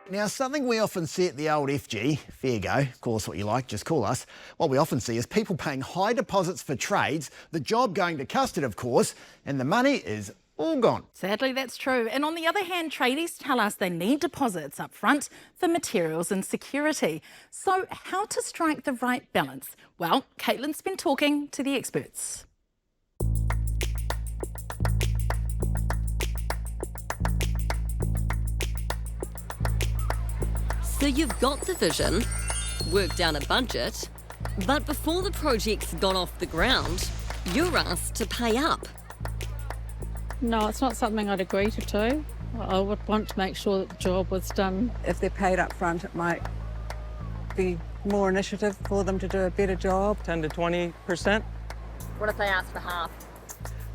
Now, something we often see at the old FG, fair go, call us what you like, just call us. What we often see is people paying high deposits for trades, the job going to custard, of course, and the money is all gone. Sadly, that's true. And on the other hand, tradies tell us they need deposits up front for materials and security. So how to strike the right balance? Well, Caitlin's been talking to the experts. So you've got the vision, worked out a budget, but before the project's gone off the ground, you're asked to pay up. No, it's not something I'd agree to do. I would want to make sure that the job was done. If they're paid up front, it might be more initiative for them to do a better job. 10 to 20%. What if they ask for half?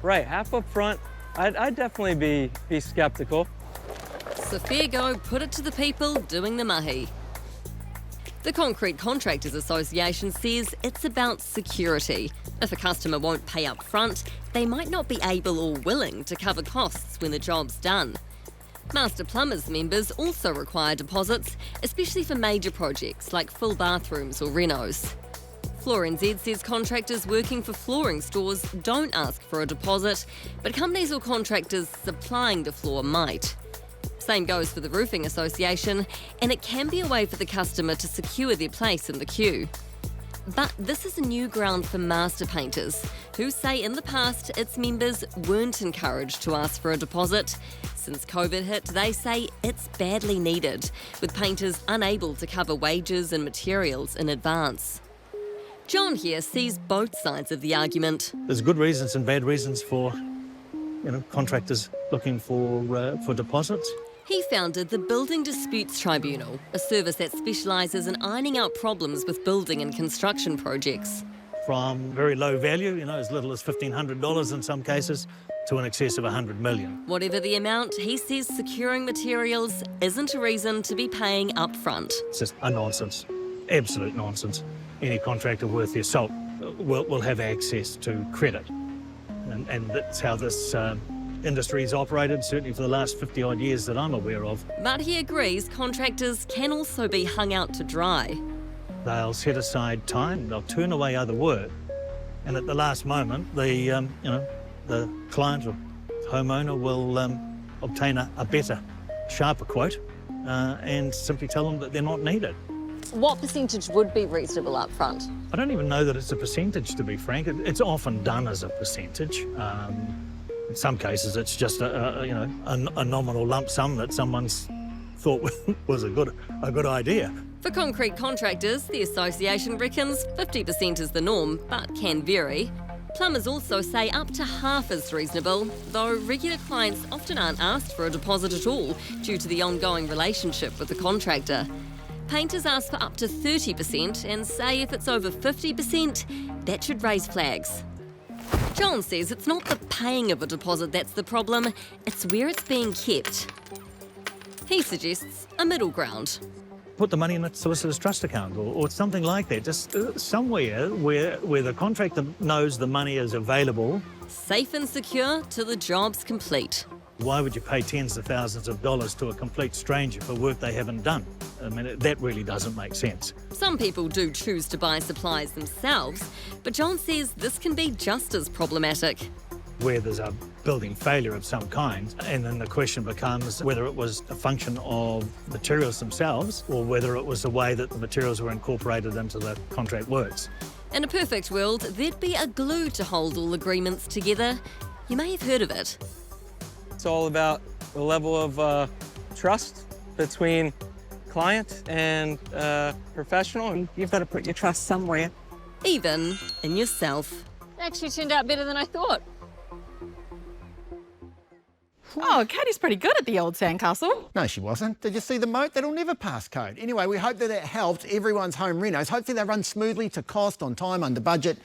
Right, half up front, I'd definitely be skeptical. So fair go, put it to the people doing the mahi. The Concrete Contractors Association says it's about security. If a customer won't pay up front, they might not be able or willing to cover costs when the job's done. Master Plumbers members also require deposits, especially for major projects like full bathrooms or renos. Floor NZ says contractors working for flooring stores don't ask for a deposit, but companies or contractors supplying the floor might. Same goes for the Roofing Association, and it can be a way for the customer to secure their place in the queue. But this is a new ground for master painters, who say in the past its members weren't encouraged to ask for a deposit. Since COVID hit, they say it's badly needed, with painters unable to cover wages and materials in advance. John here sees both sides of the argument. There's good reasons and bad reasons for, contractors looking for deposits. He founded the Building Disputes Tribunal, a service that specialises in ironing out problems with building and construction projects. From very low value, as little as $1,500 in some cases, to in excess of $100 million. Whatever the amount, he says securing materials isn't a reason to be paying up front. It's just a nonsense, absolute nonsense. Any contractor worth their salt will have access to credit. And that's how this industry's operated, certainly for the last 50-odd years that I'm aware of. But he agrees contractors can also be hung out to dry. They'll set aside time, they'll turn away other work, and at the last moment, the client or homeowner will obtain a better, sharper quote and simply tell them that they're not needed. What percentage would be reasonable up front? I don't even know that it's a percentage, to be frank. It's often done as a percentage. In some cases, it's just a nominal lump sum that someone's thought was a good idea. For concrete contractors, the association reckons 50% is the norm, but can vary. Plumbers also say up to half is reasonable, though regular clients often aren't asked for a deposit at all due to the ongoing relationship with the contractor. Painters ask for up to 30% and say if it's over 50%, that should raise flags. John says it's not the paying of a deposit that's the problem, it's where it's being kept. He suggests a middle ground. Put the money in a solicitor's trust account or something like that, just somewhere where the contractor knows the money is available. Safe and secure till the job's complete. Why would you pay tens of thousands of dollars to a complete stranger for work they haven't done? I mean, that really doesn't make sense. Some people do choose to buy supplies themselves, but John says this can be just as problematic. Where there's a building failure of some kind, and then the question becomes whether it was a function of materials themselves or whether it was the way that the materials were incorporated into the contract works. In a perfect world, there'd be a glue to hold all agreements together. You may have heard of it. It's all about the level of trust between client and professional. You've got to put your trust somewhere. Even in yourself. Actually turned out better than I thought. Oh, Katie's pretty good at the old sandcastle. No, she wasn't. Did you see the moat? That'll never pass code. Anyway, we hope that helped everyone's home renos. Hopefully they run smoothly to cost, on time, under budget.